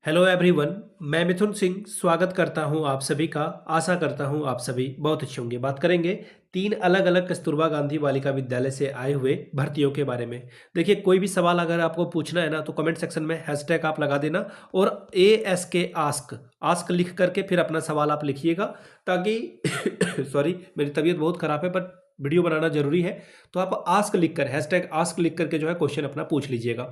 Hello everyone. मैं मिथुन सिंह स्वागत करता हूं आप सभी का। आशा करता हूं आप सभी बहुत अच्छे होंगे। बात करेंगे तीन अलग अलग कस्तूरबा गांधी बालिका विद्यालय से आए हुए भर्तियों के बारे में। देखिए, कोई भी सवाल अगर आपको पूछना है ना तो कमेंट सेक्शन में हैशटैग आप लगा देना और ASK आस्क आस्क लिख करके फिर अपना सवाल आप लिखिएगा, ताकि सॉरी, मेरी तबीयत बहुत खराब है पर वीडियो बनाना जरूरी है। तो आप आस्क लिखकर हैशटैग आस्क लिख करके जो है क्वेश्चन अपना पूछ लीजिएगा।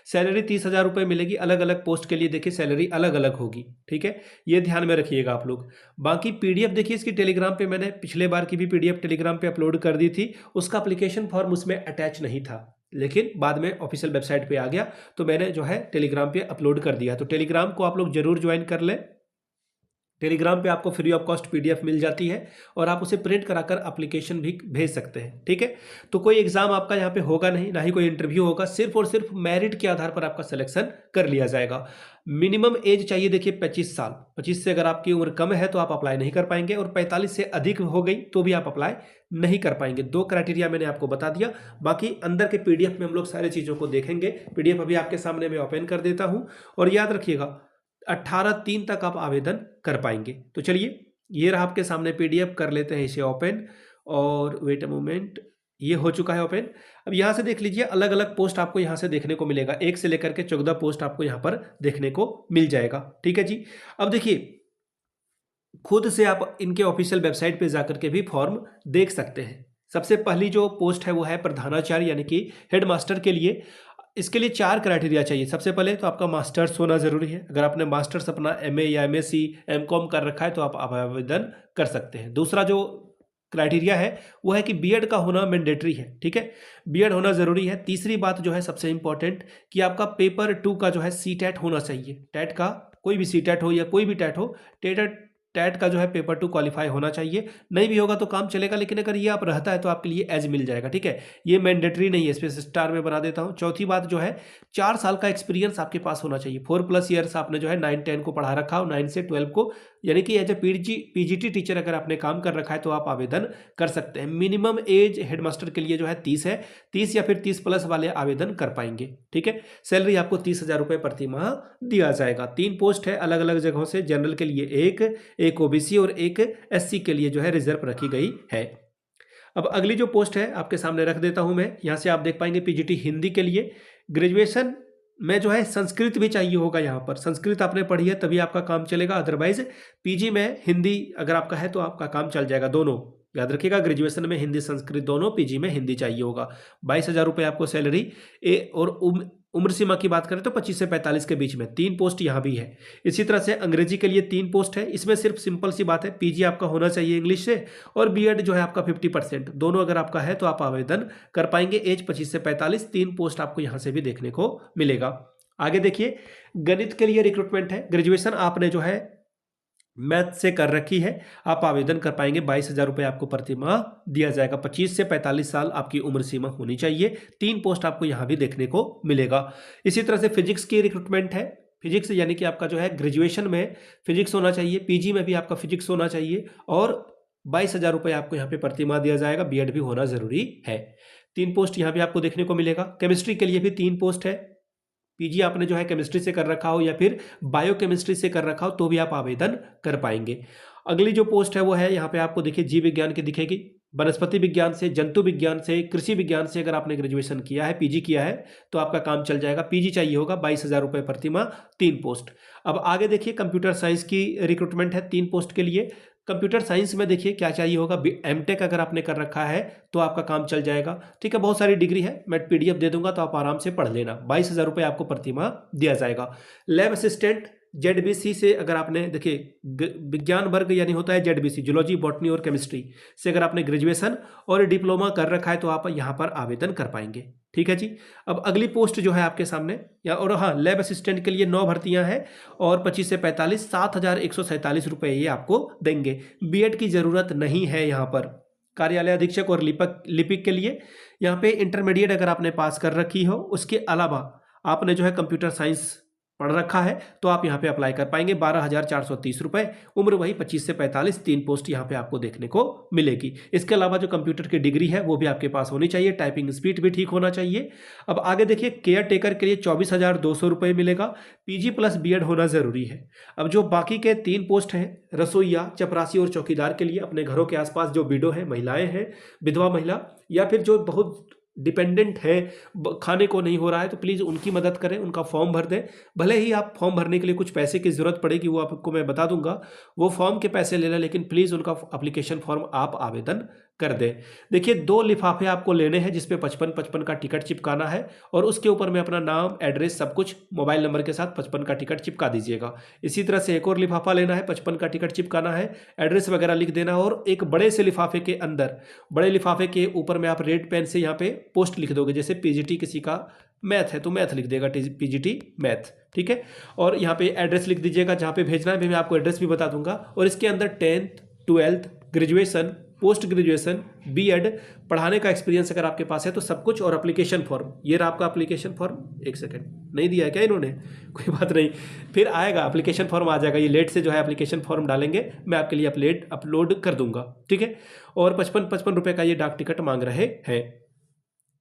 सैलरी 30,000 रुपये मिलेगी। अलग अलग पोस्ट के लिए देखिए सैलरी अलग अलग होगी, ठीक है, ये ध्यान में रखिएगा आप लोग। बाकी पीडीएफ देखिए इसकी टेलीग्राम पे मैंने पिछले बार की भी पीडीएफ टेलीग्राम पे अपलोड कर दी थी। उसका एप्लीकेशन फॉर्म उसमें अटैच नहीं था, लेकिन बाद में ऑफिशियल वेबसाइट पे आ गया तो मैंने जो है टेलीग्राम पे अपलोड कर दिया। तो टेलीग्राम को आप लोग जरूर ज्वाइन कर लें। टेलीग्राम पे आपको फ्री ऑफ कॉस्ट पीडीएफ मिल जाती है और आप उसे प्रिंट कराकर एप्लीकेशन भी भेज सकते हैं, ठीक है। तो कोई एग्जाम आपका यहाँ पे होगा नहीं, ना ही कोई इंटरव्यू होगा, सिर्फ और सिर्फ मेरिट के आधार पर आपका सिलेक्शन कर लिया जाएगा। मिनिमम एज चाहिए देखिए 25 साल। 25 से अगर आपकी उम्र कम है तो आप अप्लाई नहीं कर पाएंगे, और 45 से अधिक हो गई तो भी आप अप्लाई नहीं कर पाएंगे। दो क्राइटेरिया मैंने आपको बता दिया। बाकी अंदर के पीडीएफ में हम लोग सारी चीज़ों को देखेंगे। पीडीएफ अभी आपके सामने मैं ओपन कर देता हूँ, और याद रखिएगा 18/3 तक आप आवेदन कर पाएंगे। तो चलिए, ये रहा आपके सामने पीडीएफ, कर लेते हैं इसे ओपन। और वेट अ मोमेंट, ये हो चुका है ओपन। अब यहाँ से देख लीजिए, अलग अलग पोस्ट आपको यहाँ से देखने को मिलेगा। 1 से लेकर के 14 पोस्ट आपको यहाँ पर देखने को मिल जाएगा, ठीक है जी। अब देखिए, खुद से आप इनके ऑफिशियल वेबसाइट पे जाकर के भी फॉर्म देख सकते हैं। सबसे पहली जो पोस्ट है वो है प्रधानाचार्य यानी कि हेडमास्टर के लिए। इसके लिए 4 क्राइटेरिया चाहिए। सबसे पहले तो आपका मास्टर्स होना जरूरी है। अगर आपने मास्टर्स अपना MA या MSc MCOM कर रखा है तो आप आवेदन कर सकते हैं। दूसरा जो क्राइटेरिया है वो है कि बीएड का होना मैंडेटरी है, ठीक है, बीएड होना जरूरी है। तीसरी बात जो है सबसे इंपॉर्टेंट, कि आपका पेपर 2 का जो है CTET होना चाहिए। टेट का कोई भी CTET हो या कोई भी टेट हो, टेट का जो है पेपर 2 क्वालिफाई होना चाहिए। नहीं भी होगा तो काम चलेगा, लेकिन अगर ये आप रहता है तो आपके लिए एज मिल जाएगा, ठीक है। ये मैंडेटरी नहीं है, इस पे स्टार में बना देता हूँ। चौथी बात जो है, 4 साल का एक्सपीरियंस आपके पास होना चाहिए। 4+ ईयर्स आपने जो है 9-10 को पढ़ा रखा हो, 9 से 12 को, यानी कि एज ए PGT टीचर अगर आपने काम कर रखा है तो आप आवेदन कर सकते हैं। मिनिमम एज हेडमास्टर के लिए जो है 30 है। 30 या फिर 30+ वाले आवेदन कर पाएंगे, ठीक है। सैलरी आपको 30,000 रुपये प्रति माह दिया जाएगा। 3 पोस्ट है अलग अलग जगहों से। जनरल के लिए एक OBC और एक SC के लिए जो है रिजर्व रखी गई है। अब अगली जो पोस्ट है आपके सामने रख देता हूं मैं। यहां से आप देख पाएंगे PGT हिंदी के लिए। ग्रेजुएशन में जो है संस्कृत भी चाहिए होगा। यहाँ पर संस्कृत आपने पढ़ी है तभी आपका काम चलेगा, अदरवाइज PG में हिंदी अगर आपका है तो आपका काम चल जाएगा। दोनों याद रखिएगा, ग्रेजुएशन में हिंदी संस्कृत दोनों, PG में हिंदी चाहिए होगा। 22,000 रुपये आपको सैलरी। और उम्र सीमा की बात करें तो 25 से 45 के बीच में। 3 पोस्ट यहाँ भी है। इसी तरह से अंग्रेजी के लिए 3 पोस्ट है। इसमें सिर्फ सिंपल सी बात है, PG आपका होना चाहिए इंग्लिश से, और बीएड जो है आपका 50%। दोनों अगर आपका है तो आप आवेदन कर पाएंगे। एज 25 से 45। 3 पोस्ट आपको यहाँ से भी देखने को मिलेगा। आगे देखिए, गणित के लिए रिक्रूटमेंट है। ग्रेजुएशन आपने जो है मैथ से कर रखी है, आप आवेदन कर पाएंगे। 22,000 रुपये आपको प्रति माह दिया जाएगा। 25 से 45 साल आपकी उम्र सीमा होनी चाहिए। 3 पोस्ट आपको यहाँ भी देखने को मिलेगा। इसी तरह से फिजिक्स की रिक्रूटमेंट है। फिजिक्स यानी कि आपका जो है ग्रेजुएशन में फिजिक्स होना चाहिए, PG में भी आपका फिजिक्स होना चाहिए, और 22,000 रुपये आपको यहाँ पे प्रति माह दिया जाएगा। बीएड भी होना जरूरी है। 3 पोस्ट यहाँ भी आपको देखने को मिलेगा। केमिस्ट्री के लिए भी 3 पोस्ट है। PG आपने जो है केमिस्ट्री से कर रखा हो या फिर बायोकेमिस्ट्री से कर रखा हो तो भी आप आवेदन कर पाएंगे। अगली जो पोस्ट है वो है, यहाँ पे आपको देखिए जीव विज्ञान की दिखेगी। वनस्पति विज्ञान से, जंतु विज्ञान से, कृषि विज्ञान से अगर आपने ग्रेजुएशन किया है, PG किया है तो आपका काम चल जाएगा। PG चाहिए होगा। 22,000 रुपये प्रति माह। 3 पोस्ट। अब आगे देखिए, कंप्यूटर साइंस की रिक्रूटमेंट है 3 पोस्ट के लिए। कंप्यूटर साइंस में देखिए क्या चाहिए होगा, MTech अगर आपने कर रखा है तो आपका काम चल जाएगा, ठीक है। बहुत सारी डिग्री है, मैं PDF दे दूंगा तो आप आराम से पढ़ लेना। 22,000 रुपये आपको प्रति माह दिया जाएगा। लैब असिस्टेंट ZBC से अगर आपने देखिए विज्ञान वर्ग यानी होता है ZBC, जूलॉजी, बॉटनी और केमिस्ट्री से अगर आपने ग्रेजुएशन और डिप्लोमा कर रखा है तो आप यहाँ पर आवेदन कर पाएंगे, ठीक है जी। अब अगली पोस्ट जो है आपके सामने, या और हाँ, लैब असिस्टेंट के लिए 9 भर्तियां हैं, और 25 से 45, 7,147 रुपये ये आपको देंगे। बीएड की जरूरत नहीं है यहाँ पर। कार्यालय अधीक्षक और लिपिक के लिए यहाँ पे इंटरमीडिएट अगर आपने पास कर रखी हो, उसके अलावा आपने जो है कंप्यूटर साइंस पढ़ रखा है तो आप यहाँ पे अप्लाई कर पाएंगे। 12,430 रुपये, उम्र वही 25 से 45, 3 पोस्ट यहाँ पे आपको देखने को मिलेगी। इसके अलावा जो कंप्यूटर की डिग्री है वो भी आपके पास होनी चाहिए, टाइपिंग स्पीड भी ठीक होना चाहिए। अब आगे देखिए, केयर टेकर के लिए 24,200 रुपये मिलेगा, पीजी प्लस बीएड होना ज़रूरी है। अब जो बाकी के 3 पोस्ट हैं, रसोईया, चपरासी और चौकीदार के लिए अपने घरों के आसपास जो विडो है, महिलाएं हैं, विधवा महिला, या फिर जो बहुत डिपेंडेंट है, खाने को नहीं हो रहा है, तो प्लीज़ उनकी मदद करें, उनका फॉर्म भर दें। भले ही आप फॉर्म भरने के लिए कुछ पैसे की ज़रूरत पड़ेगी, वो आपको मैं बता दूंगा, वो फॉर्म के पैसे ले लें, लेकिन प्लीज़ उनका एप्लीकेशन फॉर्म आप आवेदन कर दें। देखिए 2 लिफाफे आपको लेने हैं जिसपे 55-55 का टिकट चिपकाना है, और उसके ऊपर में अपना नाम, एड्रेस, सब कुछ मोबाइल नंबर के साथ 55 का टिकट चिपका दीजिएगा। इसी तरह से एक और लिफाफा लेना है, 55 का टिकट चिपकाना है, एड्रेस वगैरह लिख देना, और एक बड़े से लिफाफे के अंदर, बड़े लिफाफे के ऊपर में आप रेड पेन से यहाँ पे पोस्ट लिख दोगे। जैसे पीजीटी किसी का मैथ है तो मैथ लिख देगा, पीजीटी मैथ, ठीक है। और यहाँ पे एड्रेस लिख दीजिएगा जहाँ पे भेजना है, मैं आपको एड्रेस भी बता दूंगा। और इसके अंदर 10th, 12th, graduation, post graduation, BEd पढ़ाने का एक्सपीरियंस अगर आपके पास है तो सब कुछ, और एप्लीकेशन फॉर्म, ये रहा आपका एप्लीकेशन फॉर्म। एक सेकंड, नहीं दिया है क्या इन्होंने? कोई बात नहीं, फिर आएगा एप्लीकेशन फॉर्म, आ जाएगा। ये लेट से जो है एप्लीकेशन फॉर्म डालेंगे, मैं आपके लिए अपलोड कर दूंगा, ठीक है। और 55-55 रुपये का ये डाक टिकट मांग रहे हैं,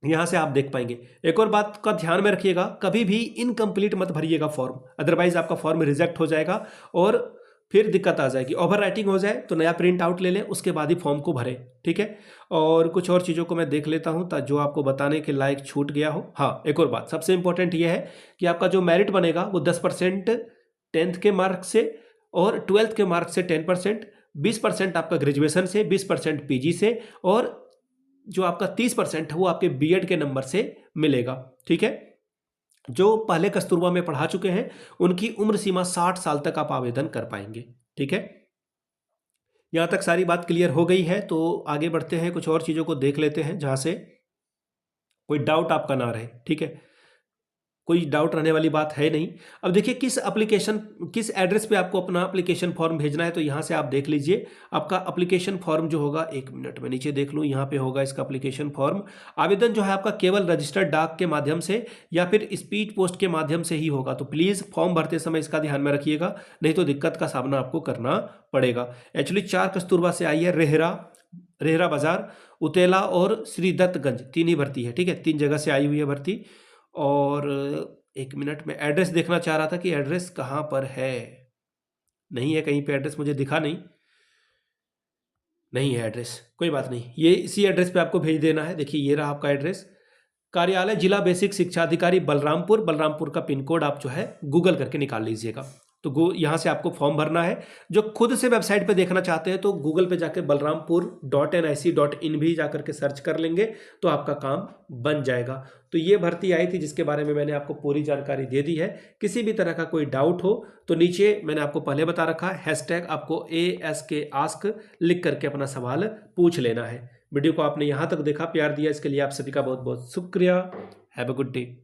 यहाँ से आप देख पाएंगे। एक और बात का ध्यान में रखिएगा, कभी भी इनकम्प्लीट मत भरिएगा फॉर्म, अदरवाइज आपका फॉर्म रिजेक्ट हो जाएगा और फिर दिक्कत आ जाएगी। ओवर राइटिंग हो जाए तो नया प्रिंट आउट ले लें, उसके बाद ही फॉर्म को भरें, ठीक है। और कुछ और चीज़ों को मैं देख लेता हूँ जो आपको बताने के लायक छूट गया हो। हाँ, एक और बात सबसे इंपॉर्टेंट ये है कि आपका जो मेरिट बनेगा वो 10% 10th के मार्क से, और 12th के मार्क से 10%, 20% आपका ग्रेजुएशन से, 20% पीजी से, और जो आपका 30% है वो आपके बीएड के नंबर से मिलेगा, ठीक है। जो पहले कस्तूरबा में पढ़ा चुके हैं उनकी उम्र सीमा 60 साल तक आप आवेदन कर पाएंगे, ठीक है। यहां तक सारी बात क्लियर हो गई है, तो आगे बढ़ते हैं, कुछ और चीज़ों को देख लेते हैं जहां से कोई डाउट आपका ना रहे, ठीक है। कोई डाउट रहने वाली बात है नहीं। अब देखिए किस एड्रेस पे आपको अपना एप्लीकेशन फॉर्म भेजना है, तो यहाँ से आप देख लीजिए। आपका एप्लीकेशन फॉर्म जो होगा, 1 मिनट में नीचे देख लूँ, यहाँ पे होगा इसका एप्लीकेशन फॉर्म। आवेदन जो है आपका केवल रजिस्टर्ड डाक के माध्यम से या फिर स्पीड पोस्ट के माध्यम से ही होगा, तो प्लीज़ फॉर्म भरते समय इसका ध्यान में रखिएगा, नहीं तो दिक्कत का सामना आपको करना पड़ेगा। एक्चुअली 4 कस्तूरबा से आई है, रेहरा बाजार, उतेला और श्री दत्तगंज, 3 ही भर्ती है, ठीक है। 3 जगह से आई हुई है भर्ती। और 1 मिनट में एड्रेस देखना चाह रहा था कि एड्रेस कहाँ पर है, नहीं है कहीं पे एड्रेस, मुझे दिखा नहीं है एड्रेस, कोई बात नहीं, ये इसी एड्रेस पे आपको भेज देना है। देखिए ये रहा आपका एड्रेस, कार्यालय जिला बेसिक शिक्षा अधिकारी बलरामपुर का पिन कोड आप जो है गूगल करके निकाल लीजिएगा। तो यहाँ से आपको फॉर्म भरना है। जो खुद से वेबसाइट पे देखना चाहते हैं तो गूगल पे जाकर balrampur.nic.in भी जाकर के सर्च कर लेंगे तो आपका काम बन जाएगा। तो ये भर्ती आई थी जिसके बारे में मैंने आपको पूरी जानकारी दे दी है। किसी भी तरह का कोई डाउट हो तो नीचे मैंने आपको पहले बता रखा है, हैशटैग आपको ASK आस्क लिख करके अपना सवाल पूछ लेना है। वीडियो को आपने यहाँ तक देखा, प्यार दिया, इसके लिए आप सभी का बहुत बहुत शुक्रिया। Have a good day.